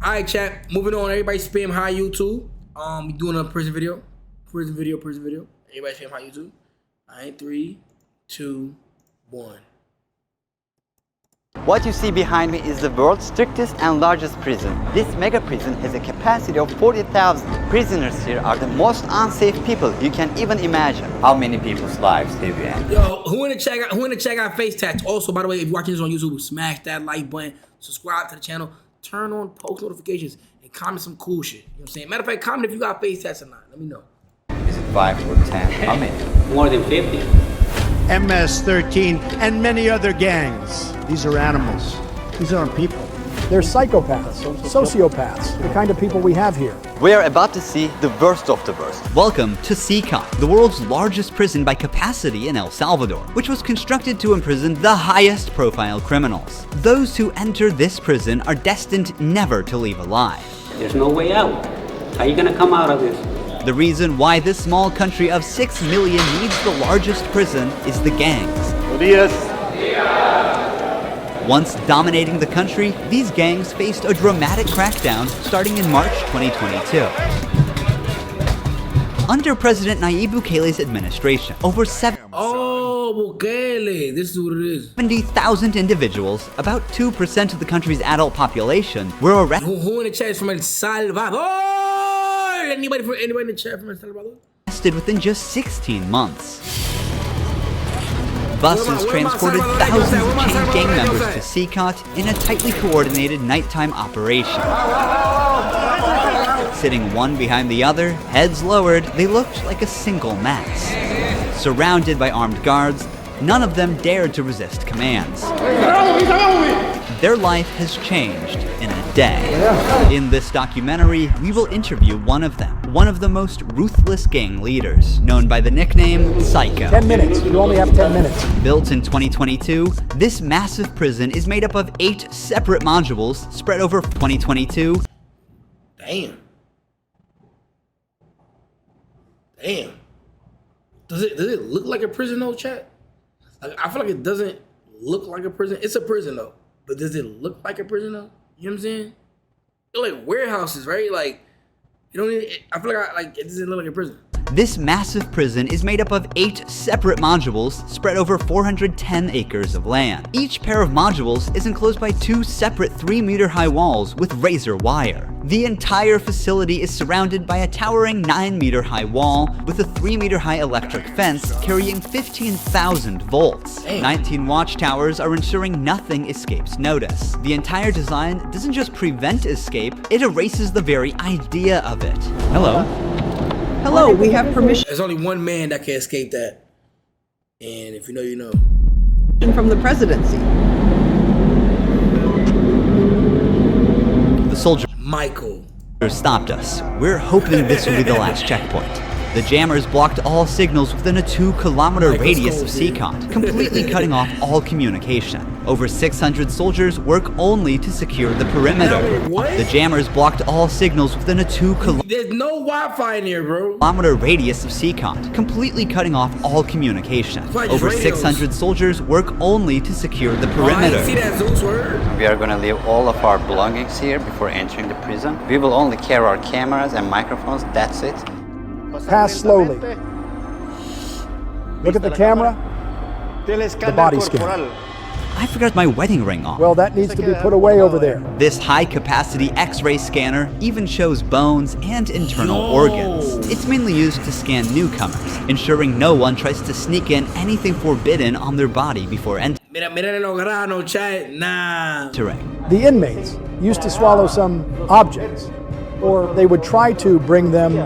Alright, chat. Moving on. Everybody spam hi YouTube. We doing a prison video. Prison video. Everybody spam hi YouTube. Alright, 3, 2, 1. What you see behind me is the world's strictest and largest prison. This mega prison has a capacity of 40,000. Prisoners here are the most unsafe people you can even imagine. How many people's lives have you ended? Yo, who in the chat got face tats? Also, by the way, if you're watching this on YouTube, smash that like button, subscribe to the channel, turn on post notifications, and comment some cool shit. You know what I'm saying? Matter of fact, comment if you got face tats or not. Let me know. Is it 5 or 10? How many? More than 50. MS-13 and many other gangs. These are animals. These aren't people. They're psychopaths, sociopaths, the kind of people we have here. We are about to see the worst of the worst. Welcome to CECOT, the world's largest prison by capacity in El Salvador, which was constructed to imprison the highest profile criminals. Those who enter this prison are destined never to leave alive. There's no way out. How are you gonna come out of this? The reason why this small country of 6 million needs the largest prison is the gangs. Once dominating the country, these gangs faced a dramatic crackdown starting in March 2022. Under President Nayib Bukele's administration, over 70,000 this is what it is. 70,000 individuals, about 2% of the country's adult population, were arrested. Who in the chat is from El Salvador? Anybody in the chat from El Salvador? Within just 16 months. Buses transported thousands of chained gang members to CECOT in a tightly coordinated nighttime operation. Sitting one behind the other, heads lowered, they looked like a single mass. Surrounded by armed guards, none of them dared to resist commands. Their life has changed in a day. In this documentary, we will interview one of them, one of the most ruthless gang leaders, known by the nickname Psycho. 10 minutes. You only have 10 minutes. Built in 2022, this massive prison is made up of 8 separate modules spread over 2022. Damn. Does it look like a prison though, chat? I feel like it doesn't look like a prison. It's a prison though. But does it look like a prison though? You know what I'm saying? They're like warehouses, right? Like, you don't even, I feel like it doesn't look like a prison. This massive prison is made up of 8 separate modules spread over 410 acres of land. Each pair of modules is enclosed by 2 separate 3-meter-high walls with razor wire. The entire facility is surrounded by a towering 9-meter-high wall with a 3-meter-high electric fence carrying 15,000 volts. 19 watchtowers are ensuring nothing escapes notice. The entire design doesn't just prevent escape, it erases the very idea of it. Hello. Hello, we have permission There's only one man that can escape that. And if you know, you know. from the presidency. The soldier Michael stopped us. We're hoping this will be the last checkpoint. The jammers blocked all signals within a 2-kilometer radius of CECOT, completely cutting off all communication. Over 600 soldiers work only to secure the perimeter. The jammers blocked all signals within a 2-kilometer There's no Wi-Fi in here, bro. radius of CECOT, completely cutting off all communication. Over 600 soldiers work only to secure the perimeter. See that Zeus word? We are gonna leave all of our belongings here before entering the prison. We will only carry our cameras and microphones, that's it. Pass slowly. Look at the camera. The body scan. I forgot my wedding ring on. Well, that needs to be put away over there. This high-capacity X-ray scanner even shows bones and internal organs. It's mainly used to scan newcomers, ensuring no one tries to sneak in anything forbidden on their body before entering. The inmates used to swallow some objects, or they would try to bring them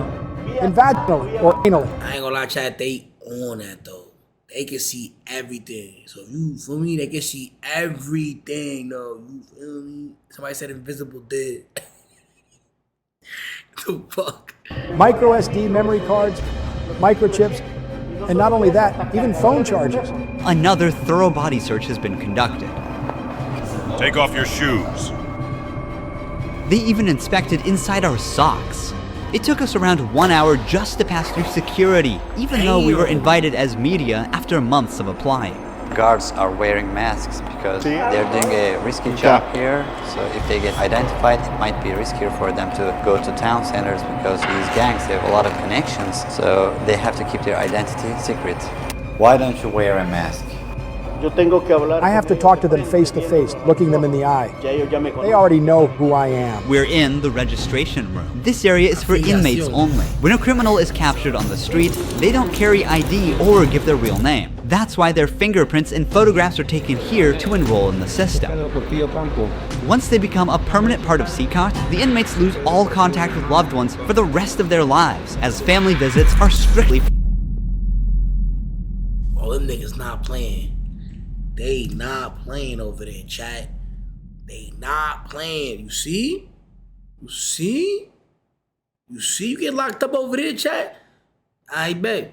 in vaginally or anally. I ain't gonna lie, chat, they on that though. They can see everything. So you feel me? They can see everything though. You feel me? Somebody said invisible dead. The fuck? Micro SD memory cards, microchips, and not only that, even phone chargers. Another thorough body search has been conducted. Take off your shoes. They even inspected inside our socks. It took us around 1 hour just to pass through security, even though we were invited as media after months of applying. guards are wearing masks because they're doing a risky job here. So if they get identified, it might be riskier for them to go to town centers because these gangs have a lot of connections. So they have to keep their identity secret. Why don't you wear a mask? I have to talk to them face to face, looking them in the eye. They already know who I am. We're in the registration room. This area is for inmates only. When a criminal is captured on the street, they don't carry ID or give their real name. That's why their fingerprints and photographs are taken here to enroll in the system. Once they become a permanent part of CECOT, the inmates lose all contact with loved ones for the rest of their lives, as family visits are strictly... Oh, them niggas not playing. They not playing over there, chat. They not playing. You see? You see? You see you get locked up over there, chat? I bet.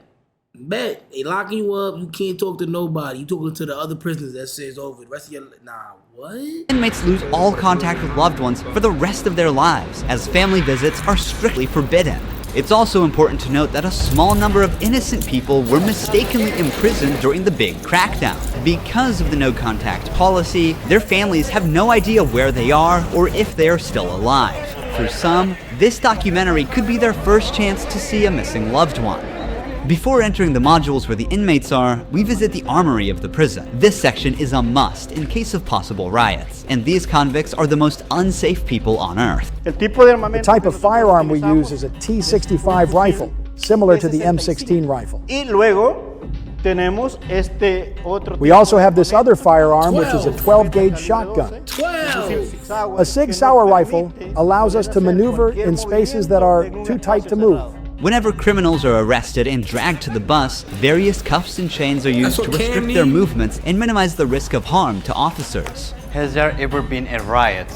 Bet. They locking you up. You can't talk to nobody. You talking to the other prisoners that says over the rest of your... Nah, what? Inmates lose all contact with loved ones for the rest of their lives, as family visits are strictly forbidden. It's also important to note that a small number of innocent people were mistakenly imprisoned during the big crackdown. Because of the no-contact policy, their families have no idea where they are or if they are still alive. For some, this documentary could be their first chance to see a missing loved one. Before entering the modules where the inmates are, we visit the Armory of the prison. This section is a must in case of possible riots, and these convicts are the most unsafe people on Earth. The type of firearm we use is a T65 rifle, similar to the M16 rifle. We also have this other firearm, which is a 12-gauge shotgun. 12! A Sig Sauer rifle allows us to maneuver in spaces that are too tight to move. Whenever criminals are arrested and dragged to the bus, various cuffs and chains are used to restrict their movements and minimize the risk of harm to officers. Has there ever been a riot?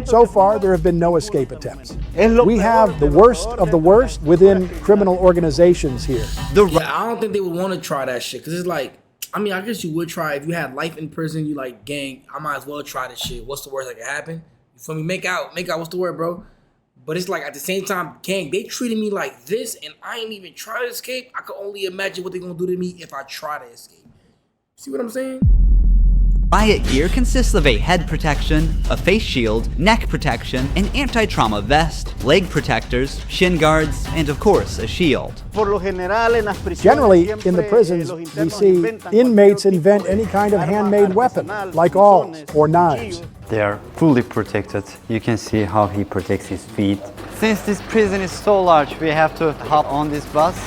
So far, there have been no escape attempts. We have the worst of the worst within criminal organizations here. Yeah, I don't think they would want to try that shit, because it's like, I mean, I guess you would try. If you had life in prison, you like, gang, I might as well try this shit. What's the worst that could happen? You feel me? Make out, what's the word, bro? But it's like, at the same time, gang, they treated me like this, and I ain't even try to escape. I could only imagine what they're gonna do to me if I try to escape. See what I'm saying? Riot gear consists of a head protection, a face shield, neck protection, an anti-trauma vest, leg protectors, shin guards, and of course, a shield. Generally, in the prisons, we see inmates invent any kind of handmade weapon, like awls or knives. They are fully protected. You can see how he protects his feet. Since this prison is so large, we have to hop on this bus.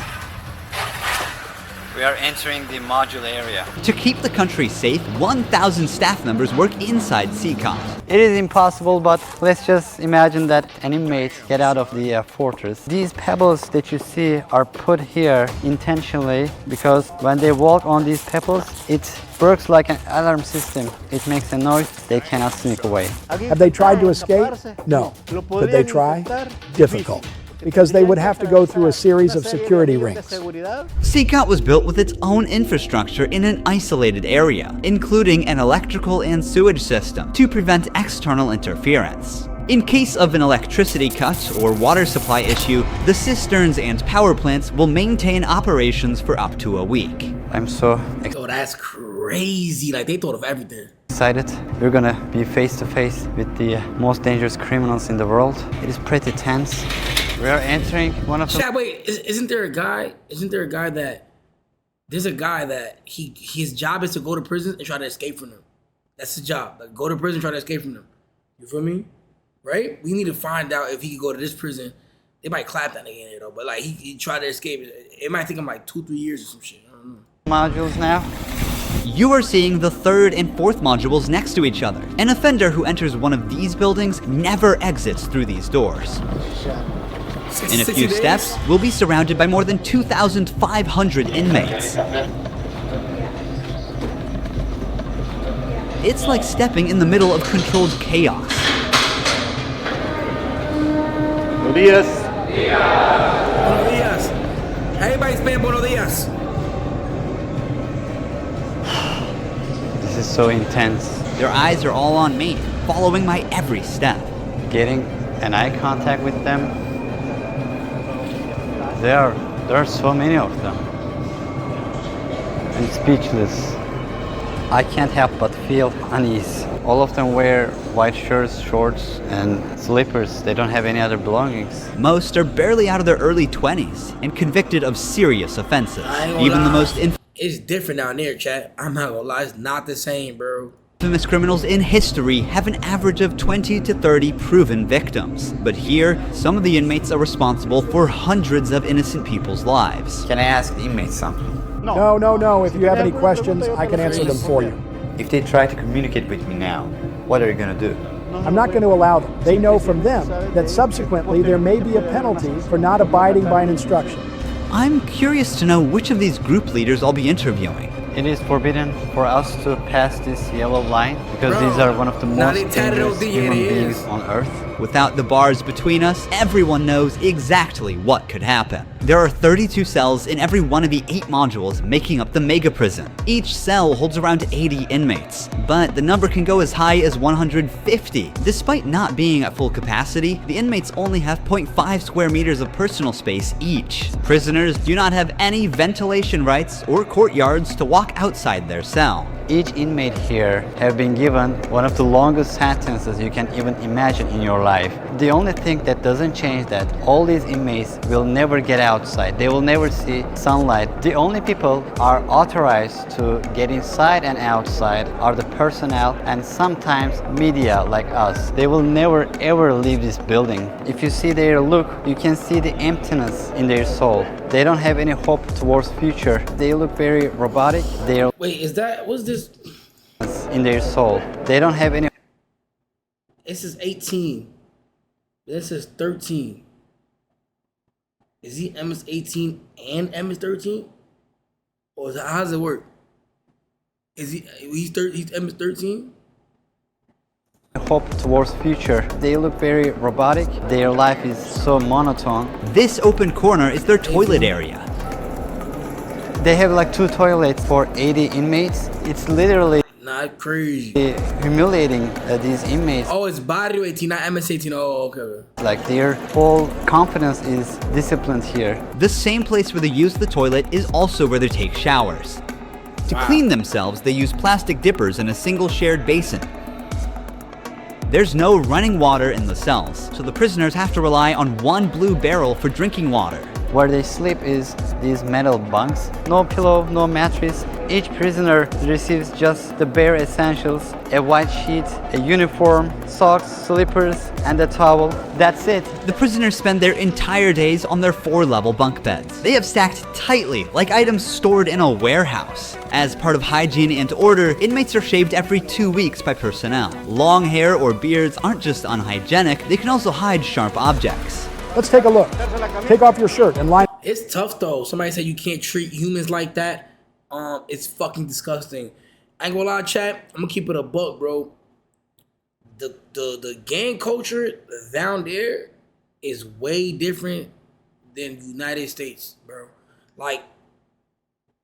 We are entering the module area. To keep the country safe, 1,000 staff members work inside CECOT. It is impossible, but let's just imagine that an inmate get out of the fortress. These pebbles that you see are put here intentionally because when they walk on these pebbles, it works like an alarm system. It makes a noise, they cannot sneak away. Have they tried to escape? No. Could they try? Difficult, because they would have to go through a series of security rings. CECOT was built with its own infrastructure in an isolated area, including an electrical and sewage system to prevent external interference. In case of an electricity cut or water supply issue, the cisterns and power plants will maintain operations for up to a week. I'm so Oh, that's crazy. Like, they thought of everything. excited. We're gonna be face to face with the most dangerous criminals in the world. It is pretty tense. We are entering one of the... Chat, wait, isn't there a guy that... There's a guy that his job is to go to prison and try to escape from them. That's his job. Like, go to prison, try to escape from them. You feel me? Right? We need to find out if he could go to this prison. They might clap that nigga in there, though. But, like, he tried to escape. It might take him, like, 2-3 years or some shit. I don't know. modules now. You are seeing the third and fourth modules next to each other. An offender who enters one of these buildings never exits through these doors. In a few steps, we'll be surrounded by more than 2,500 inmates. It's like stepping in the middle of controlled chaos. Buenos días. Buenos dias. Everybody's saying buenos dias. This is so intense. Their eyes are all on me, following my every step. Getting an eye contact with them. There are so many of them. I'm speechless. I can't help but feel unease. All of them wear white shirts, shorts, and slippers. They don't have any other belongings. Most are barely out of their early 20s and convicted of serious offenses. Even the most it's different down there, chat. I'm not gonna lie, it's not the same, bro. infamous criminals in history have an average of 20 to 30 proven victims. But here, some of the inmates are responsible for hundreds of innocent people's lives. Can I ask the inmates something? No. If you have any questions, I can answer them for you. If they try to communicate with me now, what are you gonna do? I'm not going to allow them. They know from them that subsequently there may be a penalty for not abiding by an instruction. I'm curious to know which of these group leaders I'll be interviewing. It is forbidden for us to pass this yellow line because these are one of the most dangerous human beings on earth. Without the bars between us, everyone knows exactly what could happen. There are 32 cells in every one of the 8 modules making up the mega prison. Each cell holds around 80 inmates, but the number can go as high as 150. Despite not being at full capacity, the inmates only have 0.5 square meters of personal space each. Prisoners do not have any ventilation rights or courtyards to walk outside their cell. Each inmate here have been given one of the longest sentences you can even imagine in your life. The only thing that doesn't change that all these inmates will never get outside. They will never see sunlight. The only people are authorized to get inside and outside are the personnel and sometimes media like us. They will never ever leave this building. If you see their look, you can see the emptiness in their soul. They don't have any hope towards future. They look very robotic. What's this? In their soul. They don't have any. This is 18. This is 13. Is he MS-18 and MS-13? Or how does it work? He's MS-13? Hope towards future. They look very robotic. Their life is so monotone. This open corner is their toilet area. They have like 2 toilets for 80 inmates. It's literally not crazy. Humiliating these inmates. Oh, it's body 18, not MS-18. Oh, okay. Like their whole confidence is disciplined here. The same place where they use the toilet is also where they take showers. To clean themselves, they use plastic dippers in a single shared basin. There's no running water in the cells, so the prisoners have to rely on one blue barrel for drinking water. Where they sleep is these metal bunks. No pillow, no mattress. Each prisoner receives just the bare essentials: a white sheet, a uniform, socks, slippers, and a towel. That's it. The prisoners spend their entire days on their 4-level bunk beds. They have stacked tightly, like items stored in a warehouse. As part of hygiene and order, inmates are shaved every 2 weeks by personnel. Long hair or beards aren't just unhygienic, they can also hide sharp objects. Let's take a look. Take off your shirt and line. It's tough though. Somebody said you can't treat humans like that. It's fucking disgusting. I ain't gonna lie, chat. I'm gonna keep it a buck, bro. The gang culture down there is way different than United States, bro. Like,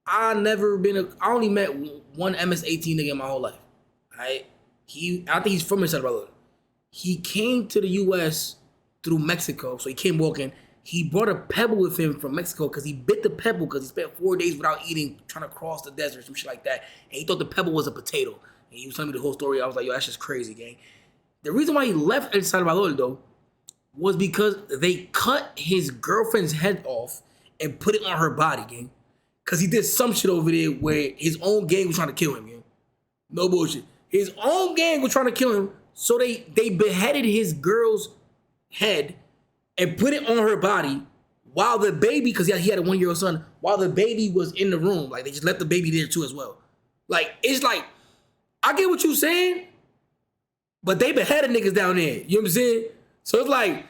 I only met one MS-18 nigga in my whole life. Right? I think he's from El Salvador. He came to the US through Mexico, so he came walking. He brought a pebble with him from Mexico because he bit the pebble because he spent 4 days without eating, trying to cross the desert, some shit like that. And he thought the pebble was a potato. And he was telling me the whole story. I was like, yo, that's just crazy, gang. The reason why he left El Salvador, though, was because they cut his girlfriend's head off and put it on her body, gang. Because he did some shit over there where his own gang was trying to kill him, gang. No bullshit. His own gang was trying to kill him, so they beheaded his girl's head and put it on her body while the baby, because he had a 1-year-old son, while the baby was in the room. Like, they just left the baby there too as well. Like, it's like, I get what you're saying, but they beheaded niggas down there. You know what I'm saying? So it's like,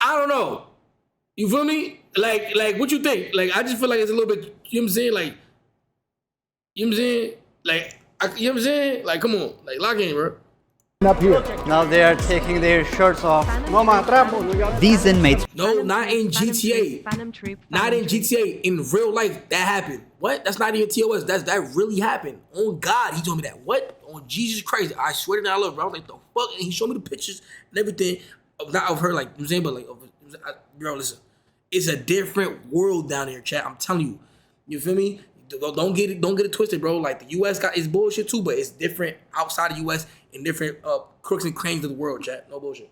I don't know. You feel me? Like what you think? Like, I just feel like it's a little bit, you know what I'm saying? Like, you know what I'm saying? Like, you know what I'm saying? Like, come on. Like, lock in, bro. Up here. Now they are taking their shirts off. These inmates. No, not in GTA. Not in GTA. In real life, that happened. What? That's not even TOS. That really happened. On God, he told me that. What? On Jesus Christ. I swear to God, I love her. I was like, the fuck? And he showed me the pictures and everything. Not of her, like, you know what I'm saying, but like, bro, listen. It's a different world down there, chat. I'm telling you. You feel me? Don't get it twisted, bro. Like, the U.S. got its bullshit too, but it's different outside the U.S. in different crooks and claims of the world, chat. No bullshit.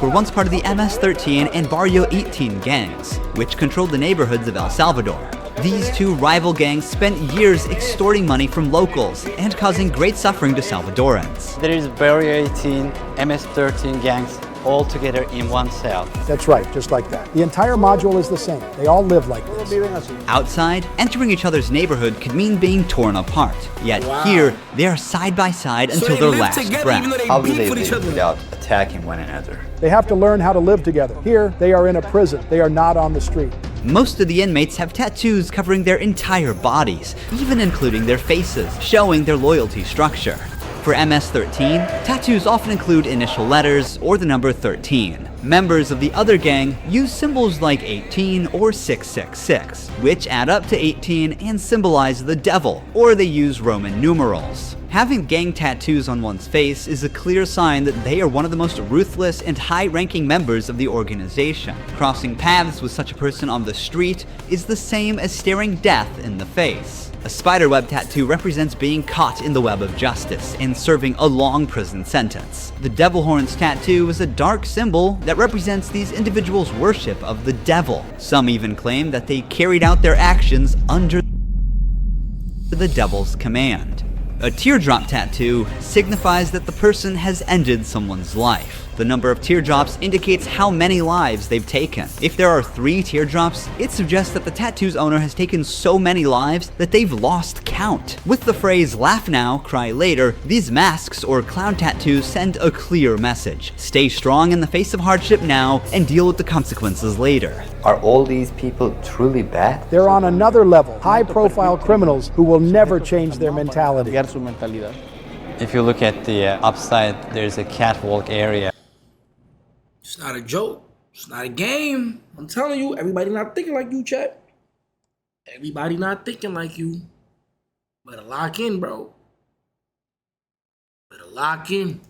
Were once part of the MS-13 and Barrio 18 gangs, which controlled the neighborhoods of El Salvador. These two rival gangs spent years extorting money from locals and causing great suffering to Salvadorans. There is Barrio 18, MS-13 gangs, all together in one cell. That's right, just like that. The entire module is the same. They all live like this. Outside, entering each other's neighborhood could mean being torn apart. Yet here, they are side by side until their last breath. How do they live without attacking one another? They have to learn how to live together. Here, they are in a prison. They are not on the street. Most of the inmates have tattoos covering their entire bodies, even including their faces, showing their loyalty structure. For MS-13, tattoos often include initial letters or the number 13. Members of the other gang use symbols like 18 or 666, which add up to 18 and symbolize the devil, or they use Roman numerals. Having gang tattoos on one's face is a clear sign that they are one of the most ruthless and high-ranking members of the organization. Crossing paths with such a person on the street is the same as staring death in the face. A spiderweb tattoo represents being caught in the web of justice and serving a long prison sentence. The devil horns tattoo is a dark symbol that represents these individuals' worship of the devil. Some even claim that they carried out their actions under the devil's command. A teardrop tattoo signifies that the person has ended someone's life. The number of teardrops indicates how many lives they've taken. If there are 3 teardrops, it suggests that the tattoo's owner has taken so many lives that they've lost count. With the phrase "laugh now, cry later," these masks or clown tattoos send a clear message. Stay strong in the face of hardship now and deal with the consequences later. Are all these people truly bad? They're on another level, high-profile criminals who will never change their mentality. If you look at the upside, there's a catwalk area. It's not a joke. It's not a game. I'm telling you, everybody not thinking like you, chat. Everybody not thinking like you. Better lock in, bro. Better lock in.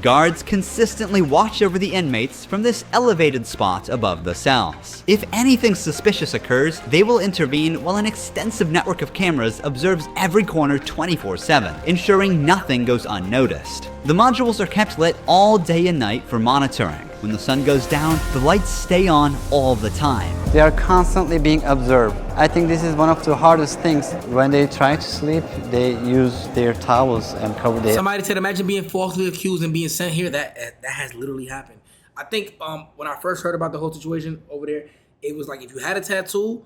Guards consistently watch over the inmates from this elevated spot above the cells. If anything suspicious occurs, they will intervene while an extensive network of cameras observes every corner 24/7, ensuring nothing goes unnoticed. The modules are kept lit all day and night for monitoring. When the sun goes down, the lights stay on all the time. They are constantly being observed. I think this is one of the hardest things. When they try to sleep, they use their towels and cover their... Somebody said, imagine being falsely accused and being sent here. That has literally happened. I think when I first heard about the whole situation over there, it was like, if you had a tattoo,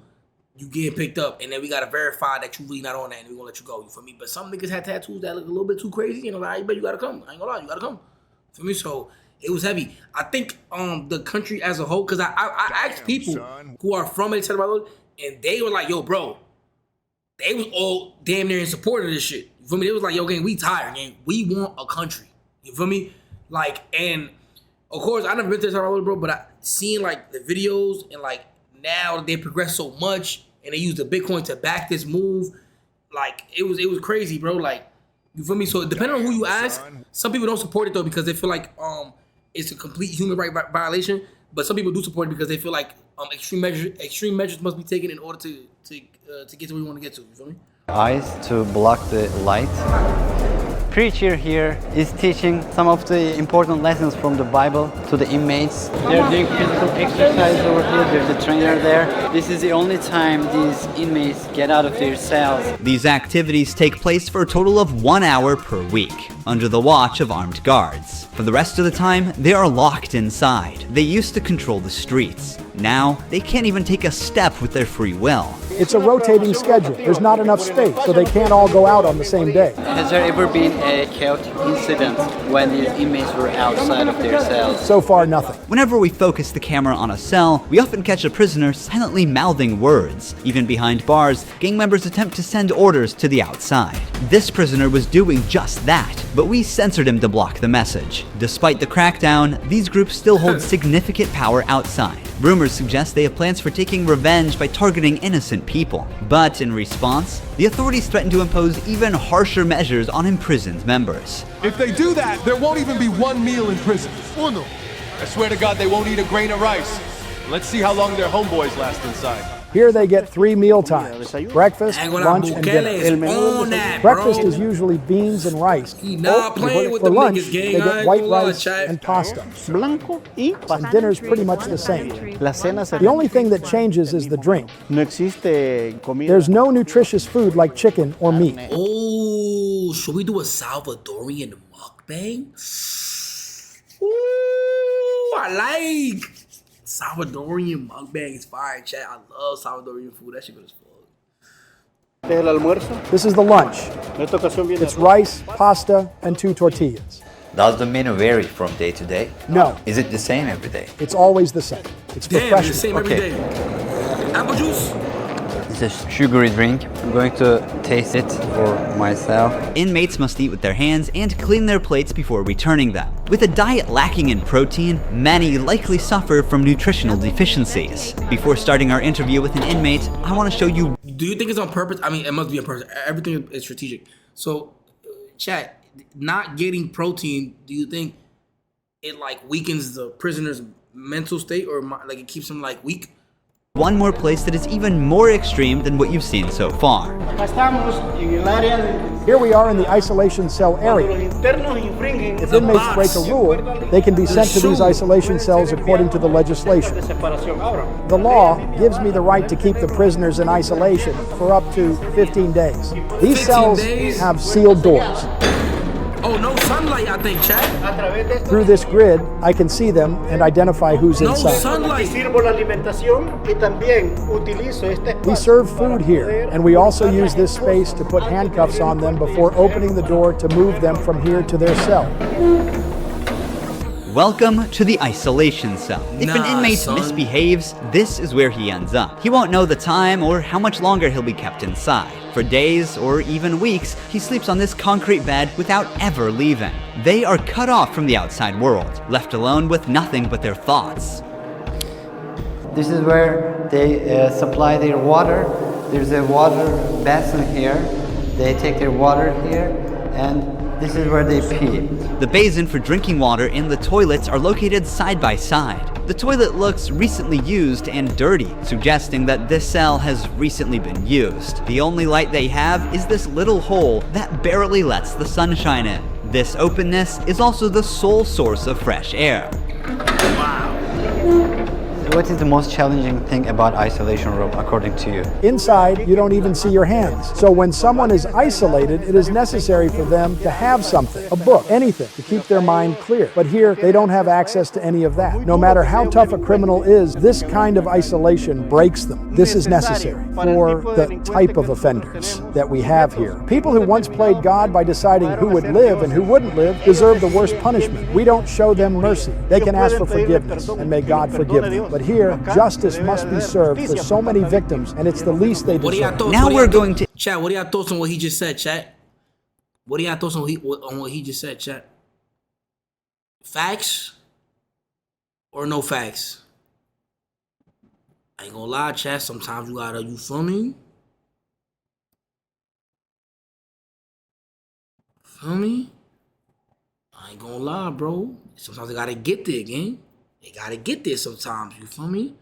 you getting picked up, and then we gotta verify that you really not on that, and we gonna let you go. You feel me? But some niggas had tattoos that look a little bit too crazy. You know, like, but you gotta come. I ain't gonna lie, you gotta come. Feel me? So it was heavy. I think the country as a whole, because I asked people who are from El Salvador, and they were like, yo, bro, they was all damn near in support of this shit. You feel me? They was like, yo, gang, we tired, gang. We want a country. You feel me? Like, and of course, I never been to El Salvador, bro, but I seen like the videos, and like now they progressed so much, and they used the Bitcoin to back this move. Like, it was crazy, bro. Like, you feel me? So depending on who you ask, some people don't support it though because they feel like it's a complete human right violation. But some people do support it because they feel like extreme measures must be taken in order to get to where we want to get to. You feel me? Eyes to block the light. Preacher here is teaching some of the important lessons from the Bible to the inmates. They're doing physical exercise over here. There's a trainer there. This is the only time these inmates get out of their cells. These activities take place for a total of 1 hour per week, under the watch of armed guards. For the rest of the time, they are locked inside. They used to control the streets. Now, they can't even take a step with their free will. It's a rotating schedule. There's not enough space, so they can't all go out on the same day. Has there ever been a chaotic incident when these inmates were outside of their cells? So far, nothing. Whenever we focus the camera on a cell, we often catch a prisoner silently mouthing words. Even behind bars, gang members attempt to send orders to the outside. This prisoner was doing just that, but we censored him to block the message. Despite the crackdown, these groups still hold significant power outside. Rumors suggest they have plans for taking revenge by targeting innocent people. But in response, the authorities threaten to impose even harsher measures on imprisoned members. If they do that, there won't even be one meal in prison. I swear to God they won't eat a grain of rice. Let's see how long their homeboys last inside. Here they get 3 meal times: breakfast, lunch, and dinner. On that, Breakfast bro. is usually beans and rice. He not playing with For them lunch, niggas, gang. they I get ain't white gonna lie, rice chat. and pasta. Blanco y And dinner's pretty much the same. la cena se The only thing that changes is the drink. no existe comida. There's no nutritious food like chicken or meat. Oh, should we do a Salvadorian mukbang? Ooh, I like Salvadorian mukbang. Is fire, chat. I love Salvadorian food. That shit good as fuck. Este es el almuerzo. This is the lunch. En esta ocasión viene It's rice, pasta, and 2 tortillas. Does the menu vary from day to day? No, Is it the same every day? it's always the same. It's Damn, it's the professional. same every Okay. day. Apple juice. It's a sugary drink. I'm going to taste it for myself. Inmates must eat with their hands and clean their plates before returning them. With a diet lacking in protein, many likely suffer from nutritional deficiencies. Before starting our interview with an inmate, I want to show you. Do you think it's on purpose? I mean, it must be on purpose. Everything is strategic. So, chat, not getting protein, do you think it like weakens the prisoner's mental state, or like it keeps him like weak? One more place that is even more extreme than what you've seen so far. Here we are in the isolation cell area. If inmates break a rule, they can be sent to these isolation cells according to the legislation. The law gives me the right to keep the prisoners in isolation for up to 15 days. These 15 cells days? have sealed doors. Oh, no sunlight, I think, chat. Through this grid, I can see them and identify who's No inside. sunlight. Sirvo la alimentación y también utilizo este We serve food here, and we also use this space to put handcuffs on them before opening the door to move them from here to their cell. Welcome to the isolation cell. If an Nah, inmate son. misbehaves, this is where he ends up. He won't know the time or how much longer he'll be kept inside. For days or even weeks, he sleeps on this concrete bed without ever leaving. They are cut off from the outside world, left alone with nothing but their thoughts. This is where they supply their water. There's a water basin here. They take their water here, and this is where they pee. The basin for drinking water and the toilets are located side by side. The toilet looks recently used and dirty, suggesting that this cell has recently been used. The only light they have is this little hole that barely lets the sunshine in. This openness is also the sole source of fresh air. What is the most challenging thing about isolation room, according to you? Inside, you don't even see your hands. So when someone is isolated, it is necessary for them to have something, a book, anything, to keep their mind clear. But here, they don't have access to any of that. No matter how tough a criminal is, this kind of isolation breaks them. This is necessary for the type of offenders that we have here. People who once played God by deciding who would live and who wouldn't live deserve the worst punishment. We don't show them mercy. They can ask for forgiveness, and may God forgive them. But here, justice must be served for so many victims, and it's the least they What do y'all deserve. thoughts? Now What do we're y'all going thoughts- Chat, what are y'all thoughts on what he just said, chat? What are y'all thoughts on what he just said, chat? Facts or no facts? I ain't gonna lie, chat. Sometimes you gotta, you feel me? Feel me? I ain't gonna lie, bro. Sometimes they gotta get there, gang. They gotta get there sometimes, you feel me?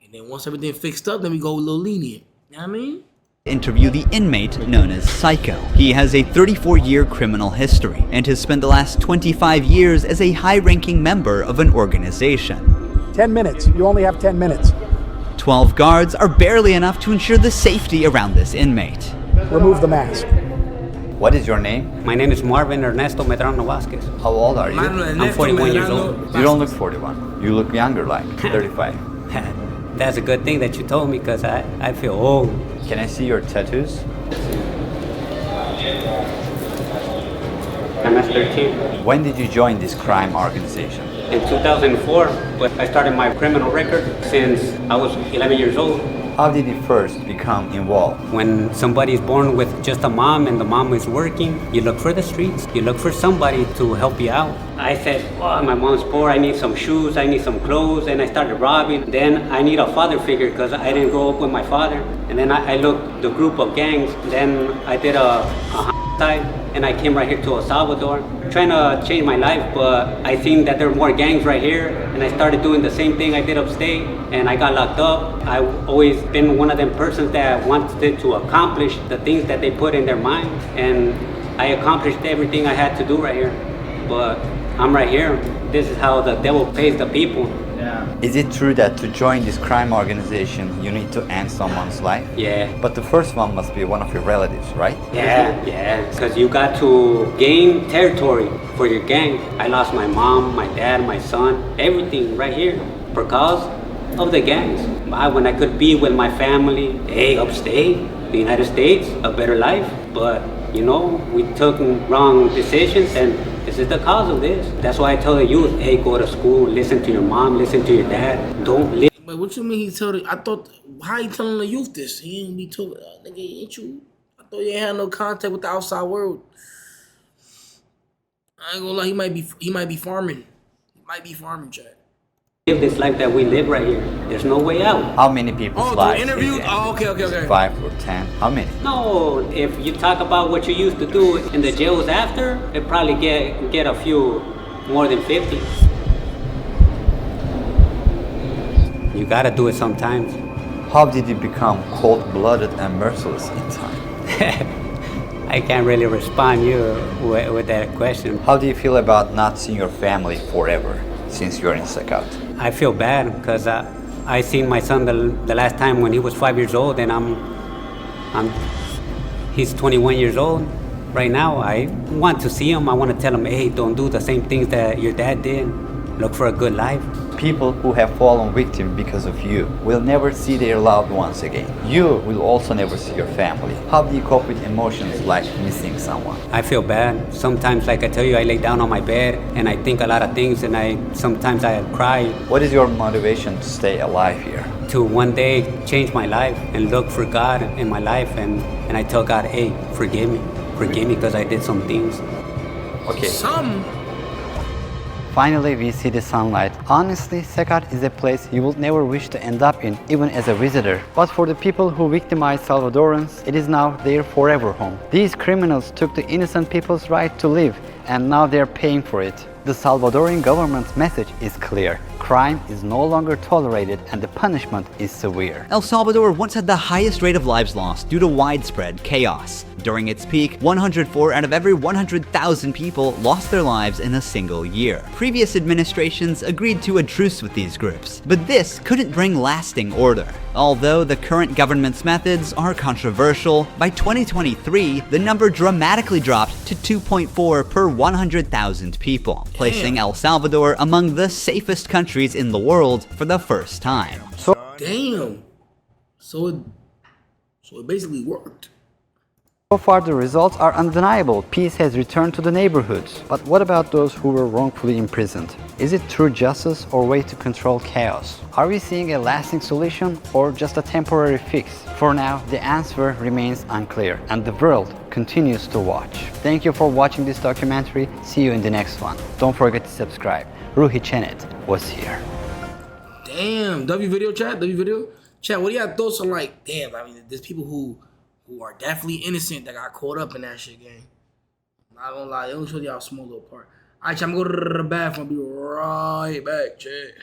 And then once everything fixed up, then we go a little lenient. You know what I mean? Interview the inmate known as Psycho. He has a 34-year criminal history and has spent the last 25 years as a high-ranking member of an organization. 10 minutes. You only have 10 minutes. 12 guards are barely enough to ensure the safety around this inmate. Remove the mask. What is your name? My name is Marvin Ernesto Medrano Vasquez. How old are you? I'm 41 years old. You don't look 41. You look younger, like 35. That's a good thing that you told me, because I feel old. Can I see your tattoos? MS-13. When did you join this crime organization? In 2004, but I started my criminal record since I was 11 years old. How did you first become involved? When somebody is born with just a mom and the mom is working, you look for the streets. You look for somebody to help you out. I said, oh, my mom's poor, I need some shoes, I need some clothes, and I started robbing. Then I need a father figure because I didn't grow up with my father. And then I looked the group of gangs. Then I did a homicide. and I came right here to El Salvador, trying to change my life, but I seen that there were more gangs right here, and I started doing the same thing I did upstate, and I got locked up. I've always been one of them persons that wanted to accomplish the things that they put in their mind, and I accomplished everything I had to do right here, but I'm right here. This is how the devil pays the people. Is it true that to join this crime organization, you need to end someone's life? Yeah. But the first one must be one of your relatives, right? Yeah, because you got to gain territory for your gang. I lost my mom, my dad, my son, everything right here because of the gangs. When I could be with my family, hey, upstate, the United States, a better life. But, you know, we took wrong decisions, and this is the cause of this. That's why I tell the youth, hey, go to school, listen to your mom, listen to your dad. Don't live. But what you mean he told it? I thought, how he telling the youth this? He ain't be told, nigga, ain't you? I thought you ain't had no contact with the outside world. I ain't gonna lie, he might be farming. He might be farming, Chad. Live this life that we live right here. There's no way out. How many people's lives? Interview? Oh, okay. 5 or 10? How many? No, if you talk about what you used to do in the jails after, it probably get a few more than 50. You gotta do it sometimes. How did you become cold-blooded and merciless in time? I can't really respond you with that question. How do you feel about not seeing your family forever since you're in CECOT? I feel bad because I seen my son the last time when he was 5 years old, and he's 21 years old right now. I want to see him. I want to tell him, hey, don't do the same things that your dad did. Look for a good life. People who have fallen victim because of you will never see their loved ones again. You will also never see your family. How do you cope with emotions like missing someone? I feel bad. Sometimes, like I tell you, I lay down on my bed and I think a lot of things, and sometimes I cry. What is your motivation to stay alive here? To one day change my life and look for God in my life, and I tell God, hey, forgive me because I did some things. Okay. Finally, we see the sunlight. Honestly, CECOT is a place you would never wish to end up in, even as a visitor. But for the people who victimized Salvadorans, it is now their forever home. These criminals took the innocent people's right to live, and now they're paying for it. The Salvadorian government's message is clear. Crime is no longer tolerated and the punishment is severe. El Salvador once had the highest rate of lives lost due to widespread chaos. During its peak, 104 out of every 100,000 people lost their lives in a single year. Previous administrations agreed to a truce with these groups, but this couldn't bring lasting order. Although the current government's methods are controversial, by 2023, the number dramatically dropped to 2.4 per 100,000 people, placing El Salvador among the safest countries in the world for the first time. Damn. So it basically worked. So far, the results are undeniable. Peace has returned to the neighborhoods. But what about those who were wrongfully imprisoned? Is it true justice or way to control chaos? Are we seeing a lasting solution or just a temporary fix? For now, the answer remains unclear, and the world continues to watch. Thank you for watching this documentary. See you in the next one. Don't forget to subscribe. Ruhi Chenet was here. Damn. W video, chat. Chat, what do y'all thoughts on, like, damn, I mean, there's people who are definitely innocent that got caught up in that shit, gang. Not gonna lie, let me show y'all a small little part. Alright, I'm gonna go to the bathroom. I'll be right back, chat.